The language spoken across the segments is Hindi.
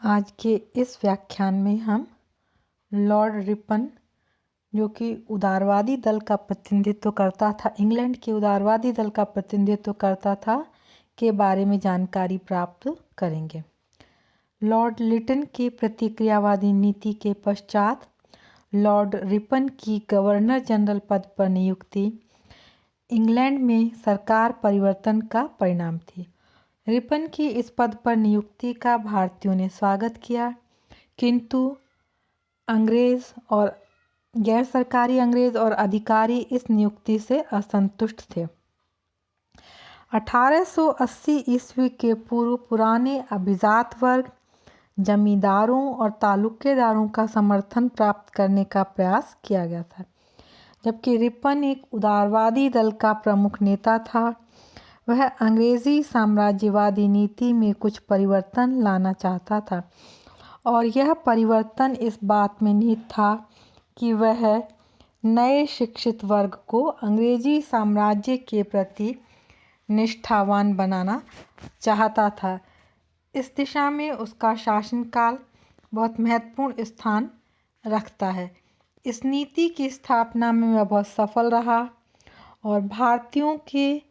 आज के इस व्याख्यान में हम लॉर्ड रिपन, जो कि उदारवादी दल का प्रतिनिधित्व करता था, इंग्लैंड के उदारवादी दल का प्रतिनिधित्व करता था, के बारे में जानकारी प्राप्त करेंगे। लॉर्ड लिटन की प्रतिक्रियावादी नीति के पश्चात लॉर्ड रिपन की गवर्नर जनरल पद पर नियुक्ति इंग्लैंड में सरकार परिवर्तन का परिणाम थी। रिपन की इस पद पर नियुक्ति का भारतीयों ने स्वागत किया, किंतु अंग्रेज और गैर सरकारी अंग्रेज और अधिकारी इस नियुक्ति से असंतुष्ट थे। 1880 ईस्वी के पूर्व पुराने अभिजात वर्ग, जमींदारों और तालुकेदारों का समर्थन प्राप्त करने का प्रयास किया गया था, जबकि रिपन एक उदारवादी दल का प्रमुख नेता था। वह अंग्रेजी साम्राज्यवादी नीति में कुछ परिवर्तन लाना चाहता था, और यह परिवर्तन इस बात में निहित था कि वह नए शिक्षित वर्ग को अंग्रेजी साम्राज्य के प्रति निष्ठावान बनाना चाहता था। इस दिशा में उसका शासनकाल बहुत महत्वपूर्ण स्थान रखता है। इस नीति की स्थापना में वह बहुत सफल रहा और भारतीयों के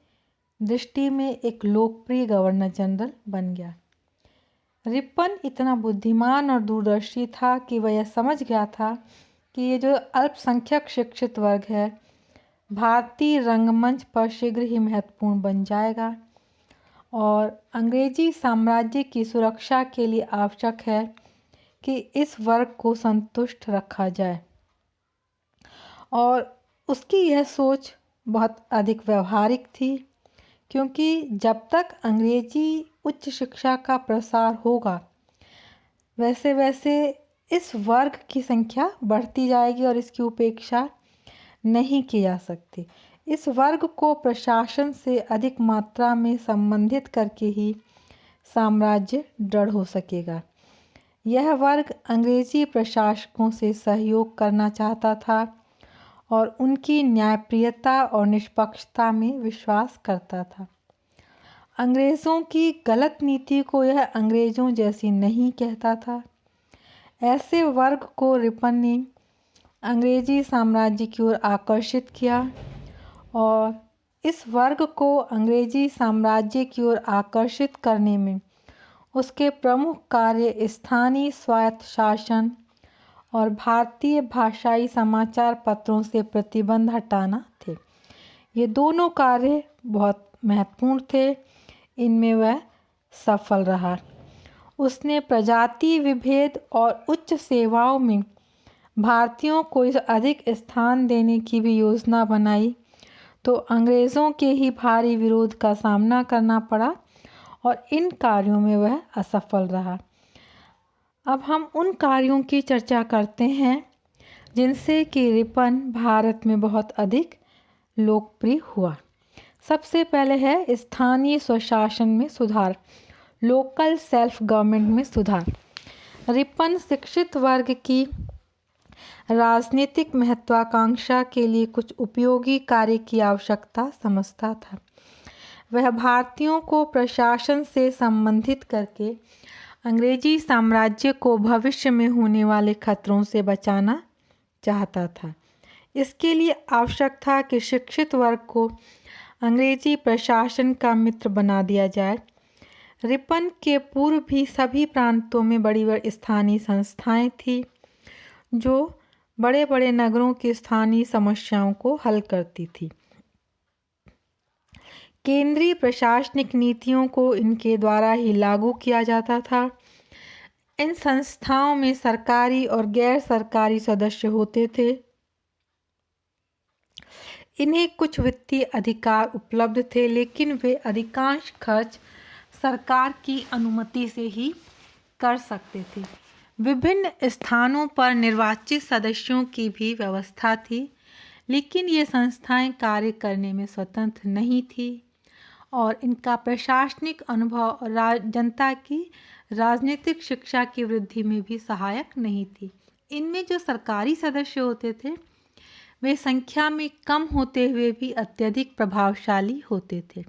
दृष्टि में एक लोकप्रिय गवर्नर जनरल बन गया। रिपन इतना बुद्धिमान और दूरदर्शी था कि वह यह समझ गया था कि ये जो अल्पसंख्यक शिक्षित वर्ग है, भारतीय रंगमंच पर शीघ्र ही महत्वपूर्ण बन जाएगा और अंग्रेजी साम्राज्य की सुरक्षा के लिए आवश्यक है कि इस वर्ग को संतुष्ट रखा जाए। और उसकी यह सोच बहुत अधिक व्यवहारिक थी, क्योंकि जब तक अंग्रेजी उच्च शिक्षा का प्रसार होगा, वैसे वैसे इस वर्ग की संख्या बढ़ती जाएगी और इसकी उपेक्षा नहीं की जा सकती। इस वर्ग को प्रशासन से अधिक मात्रा में संबंधित करके ही साम्राज्य दृढ़ हो सकेगा। यह वर्ग अंग्रेजी प्रशासकों से सहयोग करना चाहता था और उनकी न्यायप्रियता और निष्पक्षता में विश्वास करता था। अंग्रेज़ों की गलत नीति को यह अंग्रेज़ों जैसी नहीं कहता था। ऐसे वर्ग को रिपन ने अंग्रेजी साम्राज्य की ओर आकर्षित किया और इस वर्ग को अंग्रेजी साम्राज्य की ओर आकर्षित करने में उसके प्रमुख कार्य स्थानीय स्वायत्त शासन और भारतीय भाषाई समाचार पत्रों से प्रतिबंध हटाना थे। ये दोनों कार्य बहुत महत्वपूर्ण थे। इनमें वह सफल रहा। उसने प्रजाति विभेद और उच्च सेवाओं में भारतीयों को अधिक स्थान देने की भी योजना बनाई, तो अंग्रेज़ों के ही भारी विरोध का सामना करना पड़ा और इन कार्यों में वह असफल रहा। अब हम उन कार्यों की चर्चा करते हैं जिनसे कि रिपन भारत में बहुत अधिक लोकप्रिय हुआ। सबसे पहले है स्थानीय स्वशासन में सुधार, लोकल सेल्फ गवर्नमेंट में सुधार। रिपन शिक्षित वर्ग की राजनीतिक महत्वाकांक्षा के लिए कुछ उपयोगी कार्य की आवश्यकता समझता था। वह भारतीयों को प्रशासन से संबंधित करके अंग्रेजी साम्राज्य को भविष्य में होने वाले खतरों से बचाना चाहता था। इसके लिए आवश्यक था कि शिक्षित वर्ग को अंग्रेजी प्रशासन का मित्र बना दिया जाए। रिपन के पूर्व भी सभी प्रांतों में बड़ी बड़ी स्थानीय संस्थाएं थीं जो बड़े बड़े नगरों की स्थानीय समस्याओं को हल करती थी। केंद्रीय प्रशासनिक नीतियों को इनके द्वारा ही लागू किया जाता था। इन संस्थाओं में सरकारी और गैर सरकारी सदस्य होते थे। इन्हें कुछ वित्तीय अधिकार उपलब्ध थे, लेकिन वे अधिकांश खर्च सरकार की अनुमति से ही कर सकते थे। विभिन्न स्थानों पर निर्वाचित सदस्यों की भी व्यवस्था थी, लेकिन ये संस्थाएं कार्य करने में स्वतंत्र नहीं थी और इनका प्रशासनिक अनुभव और जनता की राजनीतिक शिक्षा की वृद्धि में भी सहायक नहीं थी। इनमें जो सरकारी सदस्य होते थे वे संख्या में कम होते हुए भी अत्यधिक प्रभावशाली होते थे।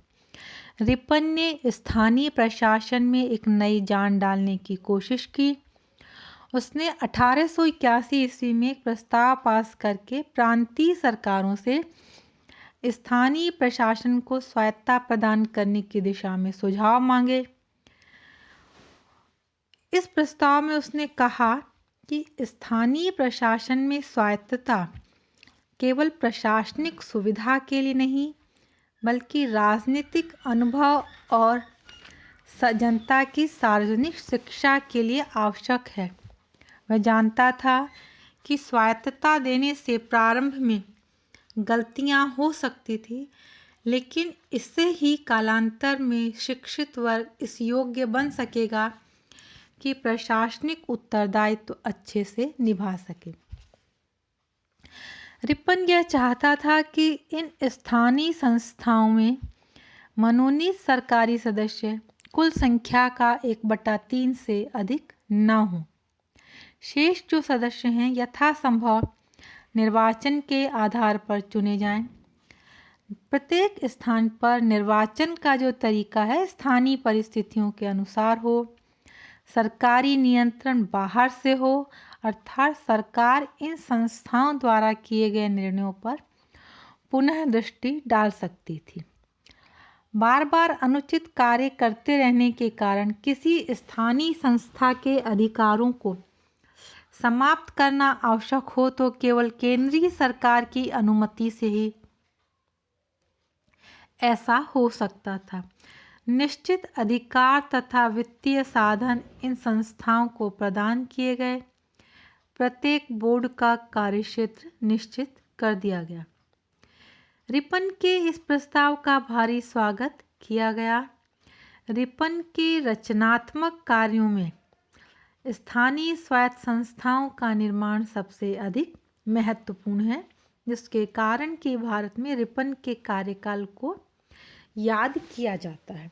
रिपन ने स्थानीय प्रशासन में एक नई जान डालने की कोशिश की। उसने 1881 ईस्वी में एक प्रस्ताव पास करके प्रांतीय सरकारों से स्थानीय प्रशासन को स्वायत्तता प्रदान करने की दिशा में सुझाव मांगे। इस प्रस्ताव में उसने कहा कि स्थानीय प्रशासन में स्वायत्तता केवल प्रशासनिक सुविधा के लिए नहीं, बल्कि राजनीतिक अनुभव और जनता की सार्वजनिक शिक्षा के लिए आवश्यक है। वह जानता था कि स्वायत्तता देने से प्रारंभ में गलतियां हो सकती थी, लेकिन इससे ही कालांतर में शिक्षित वर्ग इस योग्य बन सकेगा कि प्रशासनिक उत्तरदायित्व अच्छे से निभा सके। रिपन यह चाहता था कि इन स्थानीय संस्थाओं में मनोनीत सरकारी सदस्य कुल संख्या का 1/3 से अधिक न हो। शेष जो सदस्य हैं यथासंभव निर्वाचन के आधार पर चुने जाएं। प्रत्येक स्थान पर निर्वाचन का जो तरीका है स्थानीय परिस्थितियों के अनुसार हो। सरकारी नियंत्रण बाहर से हो, अर्थात सरकार इन संस्थाओं द्वारा किए गए निर्णयों पर पुनः दृष्टि डाल सकती थी। बार बार अनुचित कार्य करते रहने के कारण किसी स्थानीय संस्था के अधिकारों को समाप्त करना आवश्यक हो तो केवल केंद्रीय सरकार की अनुमति से ही ऐसा हो सकता था। निश्चित अधिकार तथा वित्तीय साधन इन संस्थाओं को प्रदान किए गए। प्रत्येक बोर्ड का कार्यक्षेत्र निश्चित कर दिया गया। रिपन के इस प्रस्ताव का भारी स्वागत किया गया। रिपन के रचनात्मक कार्यों में स्थानीय स्वायत्त संस्थाओं का निर्माण सबसे अधिक महत्वपूर्ण है, जिसके कारण कि भारत में रिपन के कार्यकाल को याद किया जाता है।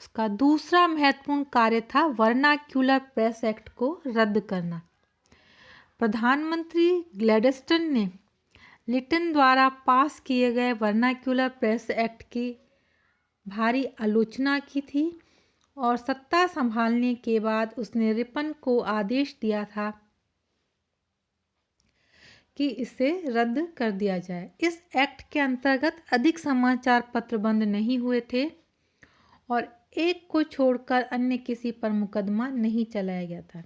उसका दूसरा महत्वपूर्ण कार्य था वर्नाक्यूलर प्रेस एक्ट को रद्द करना। प्रधानमंत्री ग्लैडस्टोन ने लिटन द्वारा पास किए गए वर्नाक्यूलर प्रेस एक्ट की भारी आलोचना की थी और सत्ता संभालने के बाद उसने रिपन को आदेश दिया था कि इसे रद्द कर दिया जाए। इस एक्ट के अंतर्गत अधिक समाचार पत्र बंद नहीं हुए थे और एक को छोड़कर अन्य किसी पर मुकदमा नहीं चलाया गया था।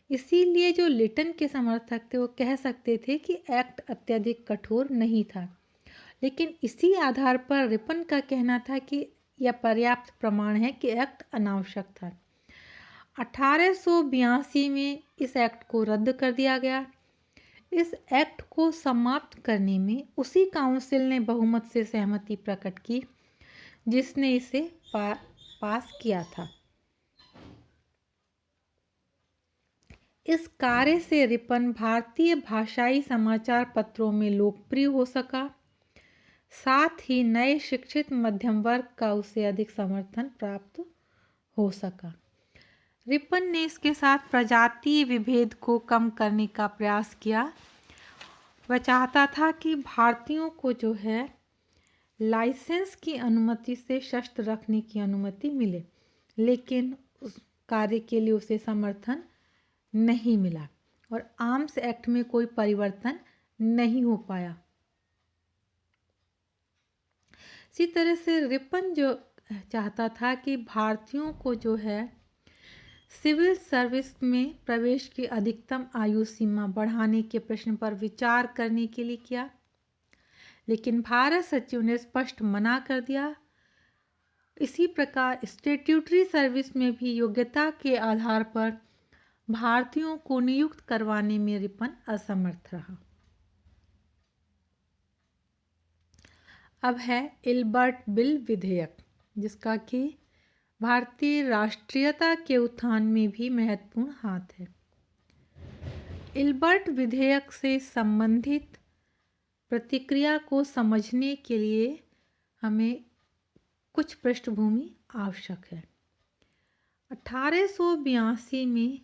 इसीलिए जो लिटन के समर्थक थे वो कह सकते थे कि एक्ट अत्यधिक कठोर नहीं था, लेकिन इसी आधार पर रिपन का कहना था कि यह पर्याप्त प्रमाण है कि एक्ट अनावश्यक था। 1882 में इस एक्ट को रद्द कर दिया गया। इस एक्ट को समाप्त करने में उसी काउंसिल ने बहुमत से सहमति प्रकट की जिसने इसे पास किया था। इस कार्य से रिपन भारतीय भाषाई समाचार पत्रों में लोकप्रिय हो सका। साथ ही नए शिक्षित मध्यम वर्ग का उसे अधिक समर्थन प्राप्त हो सका। रिपन ने इसके साथ प्रजातीय विभेद को कम करने का प्रयास किया। वह चाहता था कि भारतीयों को जो है लाइसेंस की अनुमति से शस्त्र रखने की अनुमति मिले, लेकिन उस कार्य के लिए उसे समर्थन नहीं मिला और आर्म्स एक्ट में कोई परिवर्तन नहीं हो पाया। इसी तरह से रिपन जो चाहता था कि भारतीयों को जो है सिविल सर्विस में प्रवेश की अधिकतम आयु सीमा बढ़ाने के प्रश्न पर विचार करने के लिए किया, लेकिन भारत सचिव ने स्पष्ट मना कर दिया। इसी प्रकार स्टैट्यूटरी सर्विस में भी योग्यता के आधार पर भारतीयों को नियुक्त करवाने में रिपन असमर्थ रहा। अब है इल्बर्ट बिल विधेयक, जिसका कि भारतीय राष्ट्रीयता के उत्थान में भी महत्वपूर्ण हाथ है। इल्बर्ट विधेयक से संबंधित प्रतिक्रिया को समझने के लिए हमें कुछ पृष्ठभूमि आवश्यक है। 1882 में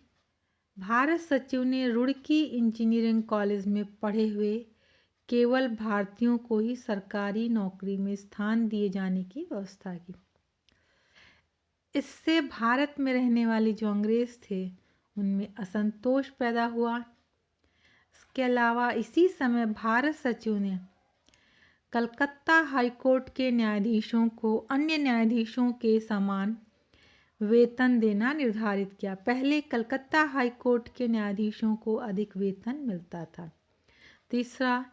भारत सचिव ने रुड़की इंजीनियरिंग कॉलेज में पढ़े हुए केवल भारतीयों को ही सरकारी नौकरी में स्थान दिए जाने की व्यवस्था की। इससे भारत में रहने वाले जो अंग्रेज थे उनमें असंतोष पैदा हुआ। इसके अलावा इसी समय भारत सचिव ने कलकत्ता हाईकोर्ट के न्यायाधीशों को अन्य न्यायाधीशों के समान वेतन देना निर्धारित किया। पहले कलकत्ता हाईकोर्ट के न्यायाधीशों को अधिक वेतन मिलता था। तीसरा,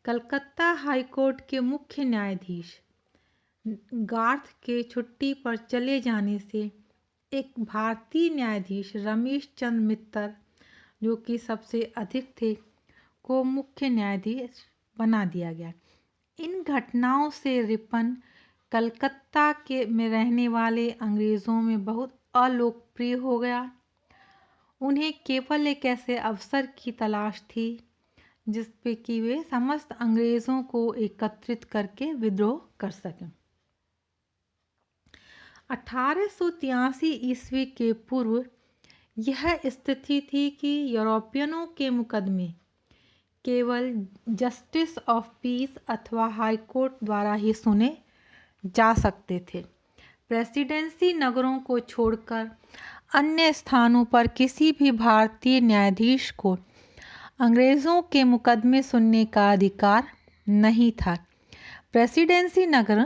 कलकत्ता हाईकोर्ट के मुख्य न्यायाधीश गार्थ के छुट्टी पर चले जाने से एक भारतीय न्यायाधीश रमेश चंद्र मित्तर, जो कि सबसे अधिक थे, को मुख्य न्यायाधीश बना दिया गया। इन घटनाओं से रिपन कलकत्ता में रहने वाले अंग्रेज़ों में बहुत अलोकप्रिय हो गया। उन्हें केवल एक ऐसे अवसर की तलाश थी जिस पे कि वे समस्त अंग्रेज़ों को एकत्रित करके विद्रोह कर सकें। 1883 ईस्वी के पूर्व यह स्थिति थी कि यूरोपियनों के मुकदमे केवल जस्टिस ऑफ पीस अथवा हाई कोर्ट द्वारा ही सुने जा सकते थे। प्रेसिडेंसी नगरों को छोड़कर अन्य स्थानों पर किसी भी भारतीय न्यायाधीश को अंग्रेज़ों के मुकदमे सुनने का अधिकार नहीं था। प्रेसिडेंसी नगर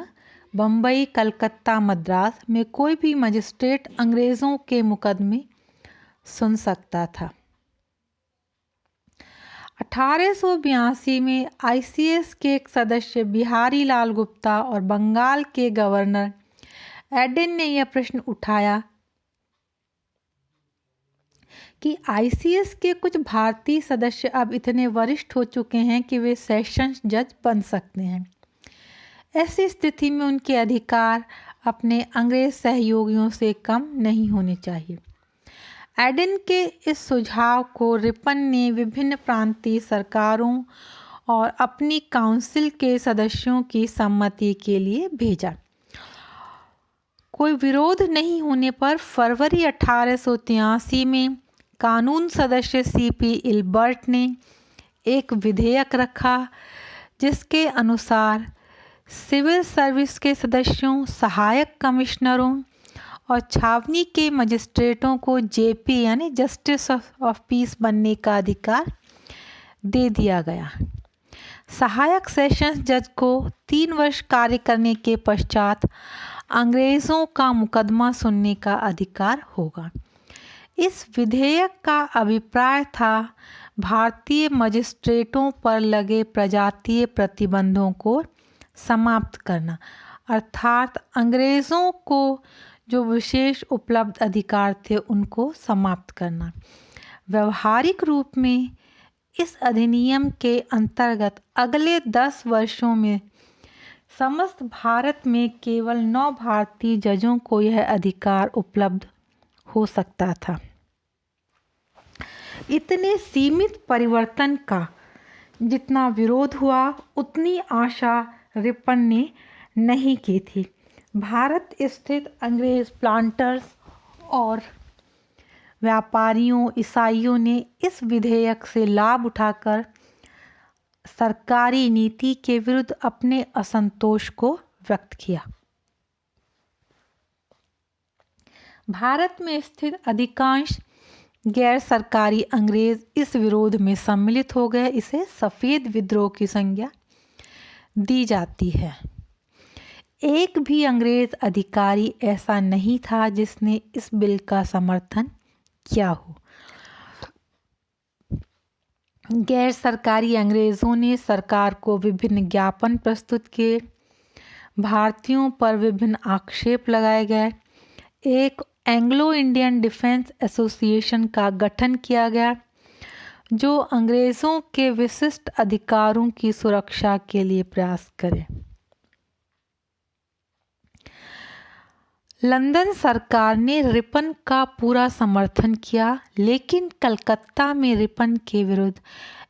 बम्बई, कलकत्ता, मद्रास में कोई भी मजिस्ट्रेट अंग्रेज़ों के मुकदमे सुन सकता था। 1882 में ICS के एक सदस्य बिहारी लाल गुप्ता और बंगाल के गवर्नर एडेन ने यह प्रश्न उठाया कि ICS के कुछ भारतीय सदस्य अब इतने वरिष्ठ हो चुके हैं कि वे सेशंस जज बन सकते हैं। ऐसी स्थिति में उनके अधिकार अपने अंग्रेज सहयोगियों से कम नहीं होने चाहिए। एडेन के इस सुझाव को रिपन ने विभिन्न प्रांतीय सरकारों और अपनी काउंसिल के सदस्यों की सम्मति के लिए भेजा। कोई विरोध नहीं होने पर फरवरी 1883 में कानून सदस्य CP इल्बर्ट ने एक विधेयक रखा जिसके अनुसार सिविल सर्विस के सदस्यों, सहायक कमिश्नरों और छावनी के मजिस्ट्रेटों को JP यानी जस्टिस ऑफ पीस बनने का अधिकार दे दिया गया। सहायक सेशंस जज को 3 वर्ष कार्य करने के पश्चात अंग्रेज़ों का मुकदमा सुनने का अधिकार होगा। इस विधेयक का अभिप्राय था भारतीय मजिस्ट्रेटों पर लगे प्रजातीय प्रतिबंधों को समाप्त करना, अर्थात अंग्रेज़ों को जो विशेष उपलब्ध अधिकार थे उनको समाप्त करना। व्यवहारिक रूप में इस अधिनियम के अंतर्गत अगले 10 वर्षों में समस्त भारत में केवल 9 भारतीय जजों को यह अधिकार उपलब्ध हो सकता था। इतने सीमित परिवर्तन का जितना विरोध हुआ उतनी आशा रिपन ने नहीं की थी। भारत स्थित अंग्रेज प्लांटर्स और व्यापारियों, ईसाइयों ने इस विधेयक से लाभ उठाकर सरकारी नीति के विरुद्ध अपने असंतोष को व्यक्त किया। भारत में स्थित अधिकांश गैर सरकारी अंग्रेज इस विरोध में सम्मिलित हो गए। इसे सफ़ेद विद्रोह की संज्ञा दी जाती है। एक भी अंग्रेज अधिकारी ऐसा नहीं था जिसने इस बिल का समर्थन किया हो। गैर सरकारी अंग्रेज़ों ने सरकार को विभिन्न ज्ञापन प्रस्तुत किए। भारतीयों पर विभिन्न आक्षेप लगाए गए। एक एंग्लो इंडियन डिफेंस एसोसिएशन का गठन किया गया जो अंग्रेज़ों के विशिष्ट अधिकारों की सुरक्षा के लिए प्रयास करे। लंदन सरकार ने रिपन का पूरा समर्थन किया, लेकिन कलकत्ता में रिपन के विरुद्ध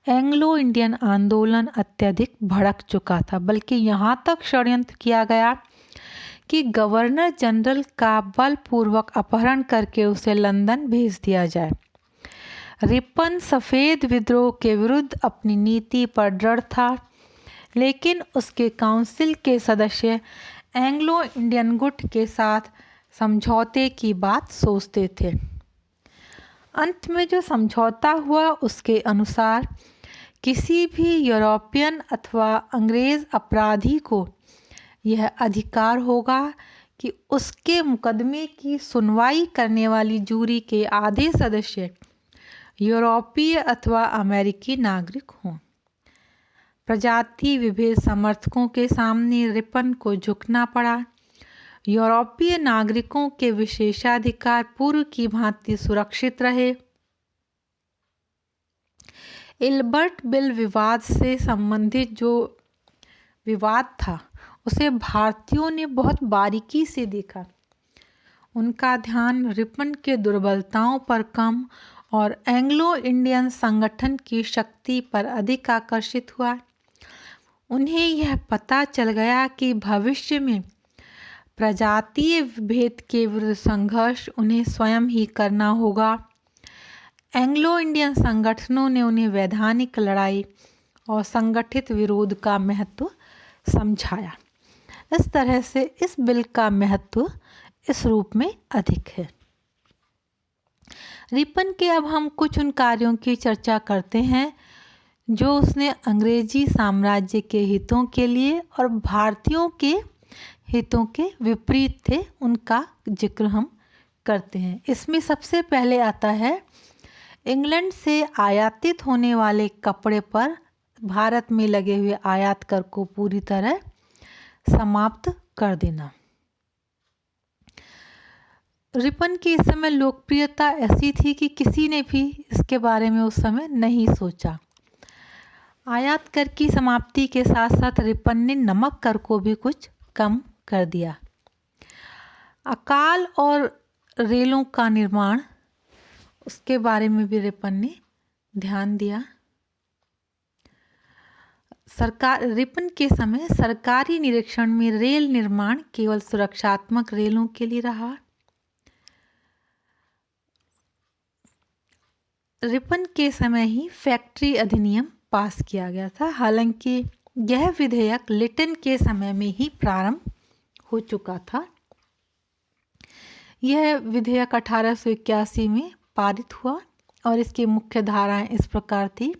एंग्लो इंडियन आंदोलन अत्यधिक भड़क चुका था। बल्कि यहाँ तक षड्यंत्र किया गया कि गवर्नर जनरल का बलपूर्वक अपहरण करके उसे लंदन भेज दिया जाए। रिपन सफ़ेद विद्रोह के विरुद्ध अपनी नीति पर दृढ़ था, लेकिन उसके काउंसिल के सदस्य एंग्लो इंडियन गुट के साथ समझौते की बात सोचते थे। अंत में जो समझौता हुआ उसके अनुसार किसी भी यूरोपियन अथवा अंग्रेज़ अपराधी को यह अधिकार होगा कि उसके मुकदमे की सुनवाई करने वाली जूरी के आधे सदस्य यूरोपीय अथवा अमेरिकी नागरिक हों। प्रजाति विभेद समर्थकों के सामने रिपन को झुकना पड़ा। यूरोपीय नागरिकों के विशेषाधिकार पूर्व की भांति सुरक्षित रहे। इल्बर्ट बिल विवाद से संबंधित जो विवाद था उसे भारतीयों ने बहुत बारीकी से देखा। उनका ध्यान रिपन के दुर्बलताओं पर कम और एंग्लो इंडियन संगठन की शक्ति पर अधिक आकर्षित हुआ। उन्हें यह पता चल गया कि भविष्य में प्रजातीय भेद के विरुद्ध संघर्ष उन्हें स्वयं ही करना होगा। एंग्लो इंडियन संगठनों ने उन्हें वैधानिक लड़ाई और संगठित विरोध का महत्व समझाया। इस तरह से इस बिल का महत्व इस रूप में अधिक है। रिपन के अब हम कुछ उन कार्यों की चर्चा करते हैं जो उसने अंग्रेजी साम्राज्य के हितों के लिए और भारतीयों के हितों के विपरीत थे, उनका जिक्र हम करते हैं। इसमें सबसे पहले आता है इंग्लैंड से आयातित होने वाले कपड़े पर भारत में लगे हुए आयात कर को पूरी तरह समाप्त कर देना। रिपन की इस समय लोकप्रियता ऐसी थी कि किसी ने भी इसके बारे में उस समय नहीं सोचा। आयात कर की समाप्ति के साथ साथ रिपन ने नमक कर को भी कुछ कम कर दिया। अकाल और रेलों का निर्माण, उसके बारे में भी रिपन ने ध्यान दिया। रिपन के समय सरकारी निरीक्षण में रेल निर्माण केवल सुरक्षात्मक रेलों के लिए रहा। रिपन के समय ही फैक्ट्री अधिनियम पास किया गया था। हालांकि यह विधेयक लिटन के समय में ही प्रारंभ हो चुका था। यह विधेयक 1881 में पारित हुआ और इसकी मुख्य धाराएं इस प्रकार थी।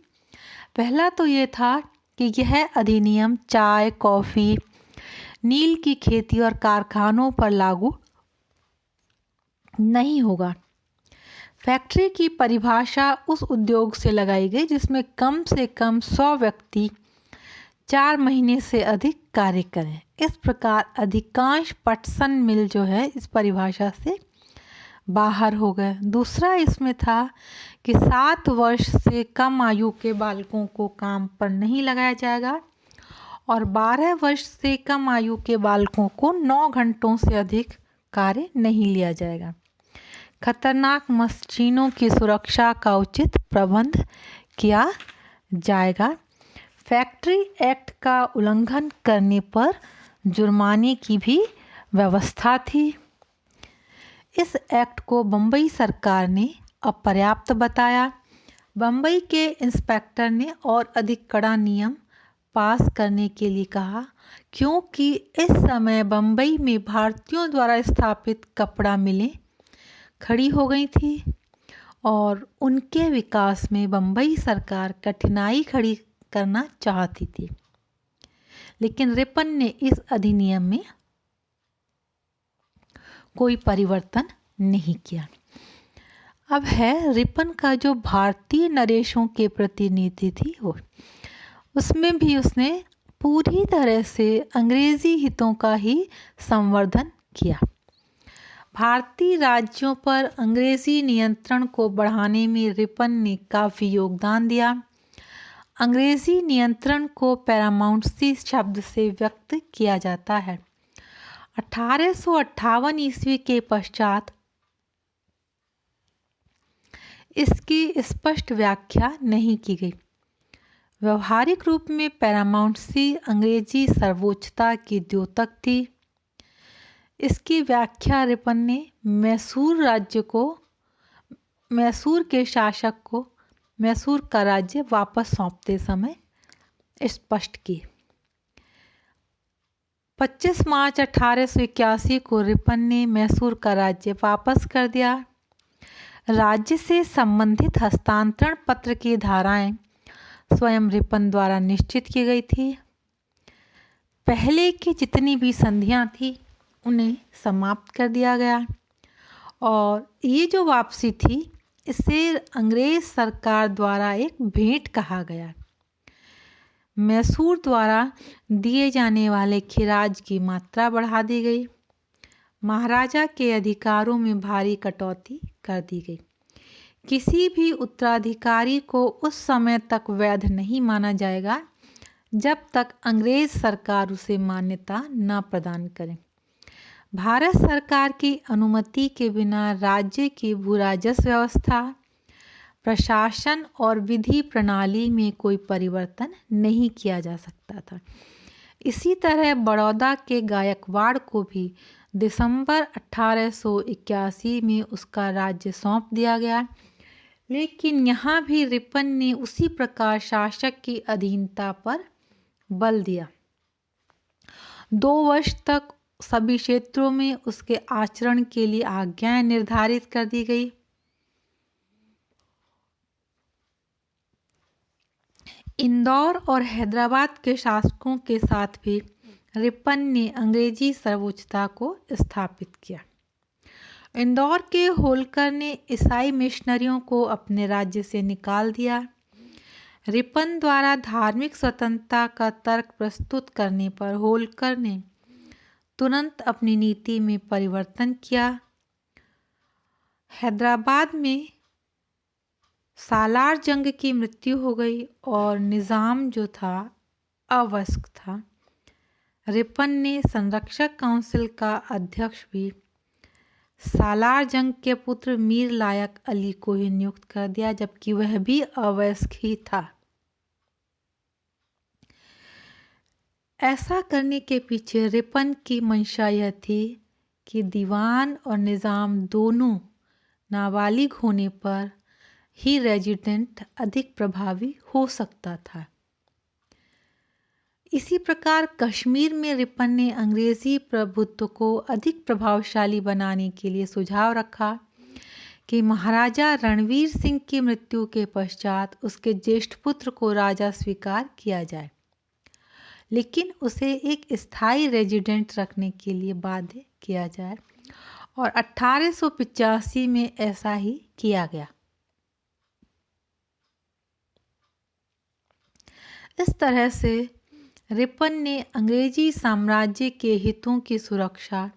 पहला तो ये था कि यह अधिनियम चाय, कॉफ़ी, नील की खेती और कारखानों पर लागू नहीं होगा। फैक्ट्री की परिभाषा उस उद्योग से लगाई गई जिसमें कम से कम 100 व्यक्ति 4 महीने से अधिक कार्य करें। इस प्रकार अधिकांश पटसन मिल जो है इस परिभाषा से बाहर हो गए। दूसरा इसमें था कि 7 वर्ष से कम आयु के बालकों को काम पर नहीं लगाया जाएगा और 12 वर्ष से कम आयु के बालकों को 9 घंटों से अधिक कार्य नहीं लिया जाएगा। खतरनाक मशीनों की सुरक्षा का उचित प्रबंध किया जाएगा। फैक्ट्री एक्ट का उल्लंघन करने पर जुर्माने की भी व्यवस्था थी। इस एक्ट को बम्बई सरकार ने अपर्याप्त बताया। बम्बई के इंस्पेक्टर ने और अधिक कड़ा नियम पास करने के लिए कहा, क्योंकि इस समय बम्बई में भारतीयों द्वारा स्थापित कपड़ा मिलें खड़ी हो गई थी और उनके विकास में बम्बई सरकार कठिनाई खड़ी करना चाहती थी। लेकिन रिपन ने इस अधिनियम में कोई परिवर्तन नहीं किया। अब है रिपन का जो भारतीय नरेशों के प्रति नीति थी उसमें भी उसने पूरी तरह से अंग्रेजी हितों का ही संवर्धन किया। भारतीय राज्यों पर अंग्रेजी नियंत्रण को बढ़ाने में रिपन ने काफ़ी योगदान दिया। अंग्रेजी नियंत्रण को पैरामाउंसी शब्द से व्यक्त किया जाता है। 1858 ईस्वी के पश्चात इसकी स्पष्ट व्याख्या नहीं की गई। व्यवहारिक रूप में पैरामाउंसी अंग्रेजी सर्वोच्चता की द्योतक थी। इसकी व्याख्या रिपन ने मैसूर के शासक को मैसूर का राज्य वापस सौंपते समय स्पष्ट की। 25 मार्च 1881 को रिपन ने मैसूर का राज्य वापस कर दिया। राज्य से संबंधित हस्तांतरण पत्र की धाराएं स्वयं रिपन द्वारा निश्चित की गई थी। पहले की जितनी भी संधियां थी उन्हें समाप्त कर दिया गया और ये जो वापसी थी इसे अंग्रेज सरकार द्वारा एक भेंट कहा गया। मैसूर द्वारा दिए जाने वाले खिराज की मात्रा बढ़ा दी गई। महाराजा के अधिकारों में भारी कटौती कर दी गई। किसी भी उत्तराधिकारी को उस समय तक वैध नहीं माना जाएगा जब तक अंग्रेज सरकार उसे मान्यता न प्रदान करे। भारत सरकार की अनुमति के बिना राज्य की भूराजस्व व्यवस्था, प्रशासन और विधि प्रणाली में कोई परिवर्तन नहीं किया जा सकता था। इसी तरह बड़ौदा के गायकवाड़ को भी दिसंबर 1881 में उसका राज्य सौंप दिया गया, लेकिन यहाँ भी रिपन ने उसी प्रकार शासक की अधीनता पर बल दिया। 2 वर्ष तक सभी क्षेत्रों में उसके आचरण के लिए आज्ञाएं निर्धारित कर दी गई। इंदौर और हैदराबाद के शासकों के साथ भी रिपन ने अंग्रेजी सर्वोच्चता को स्थापित किया। इंदौर के होलकर ने ईसाई मिशनरियों को अपने राज्य से निकाल दिया। रिपन द्वारा धार्मिक स्वतंत्रता का तर्क प्रस्तुत करने पर होलकर ने तुरंत अपनी नीति में परिवर्तन किया। हैदराबाद में सालार जंग की मृत्यु हो गई और निज़ाम जो था अवश्य था। रिपन ने संरक्षक काउंसिल का अध्यक्ष भी सालार जंग के पुत्र मीर लायक अली को ही नियुक्त कर दिया, जबकि वह भी अवयस्क ही था। ऐसा करने के पीछे रिपन की मंशा यह थी कि दीवान और निज़ाम दोनों नाबालिग होने पर ही रेजिडेंट अधिक प्रभावी हो सकता था। इसी प्रकार कश्मीर में रिपन ने अंग्रेजी प्रभुत्व को अधिक प्रभावशाली बनाने के लिए सुझाव रखा कि महाराजा रणवीर सिंह की मृत्यु के पश्चात उसके ज्येष्ठ पुत्र को राजा स्वीकार किया जाए, लेकिन उसे एक स्थायी रेजिडेंट रखने के लिए बाध्य किया जाए, और 1885 में ऐसा ही किया गया। इस तरह से रिपन ने अंग्रेजी साम्राज्य के हितों की सुरक्षा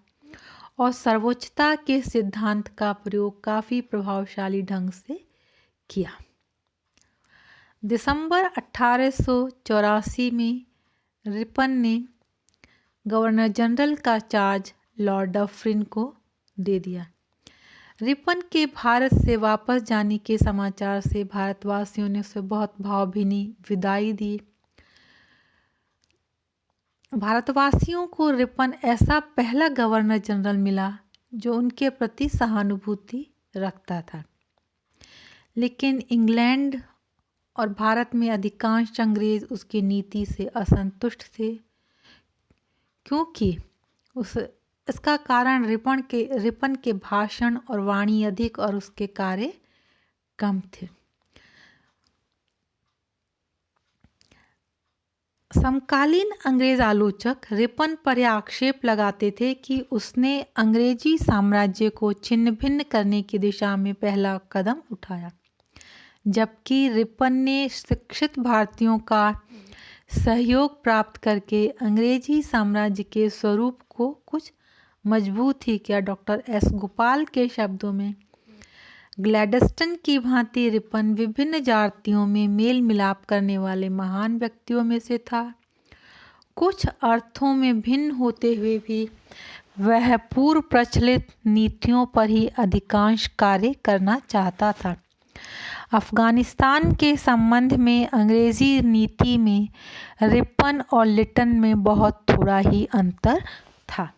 और सर्वोच्चता के सिद्धांत का प्रयोग काफ़ी प्रभावशाली ढंग से किया। दिसंबर 1884 में रिपन ने गवर्नर जनरल का चार्ज लॉर्ड डफरिन को दे दिया। रिपन के भारत से वापस जाने के समाचार से भारतवासियों ने उसे बहुत भावभीनी विदाई दी। भारतवासियों को रिपन ऐसा पहला गवर्नर जनरल मिला जो उनके प्रति सहानुभूति रखता था, लेकिन इंग्लैंड और भारत में अधिकांश अंग्रेज उसकी नीति से असंतुष्ट थे, क्योंकि इसका कारण रिपन के भाषण और वाणी अधिक और उसके कार्य कम थे। समकालीन अंग्रेज आलोचक रिपन पर यह आक्षेप लगाते थे कि उसने अंग्रेजी साम्राज्य को छिन्न भिन्न करने की दिशा में पहला कदम उठाया, जबकि रिपन ने शिक्षित भारतीयों का सहयोग प्राप्त करके अंग्रेजी साम्राज्य के स्वरूप को कुछ मजबूत ही किया। डॉक्टर एस गोपाल के शब्दों में, ग्लैडस्टन की भांति रिपन विभिन्न जातियों में मेल मिलाप करने वाले महान व्यक्तियों में से था। कुछ अर्थों में भिन्न होते हुए भी वह पूर्व प्रचलित नीतियों पर ही अधिकांश कार्य करना चाहता था। अफगानिस्तान के संबंध में अंग्रेजी नीति में रिपन और लिटन में बहुत थोड़ा ही अंतर था।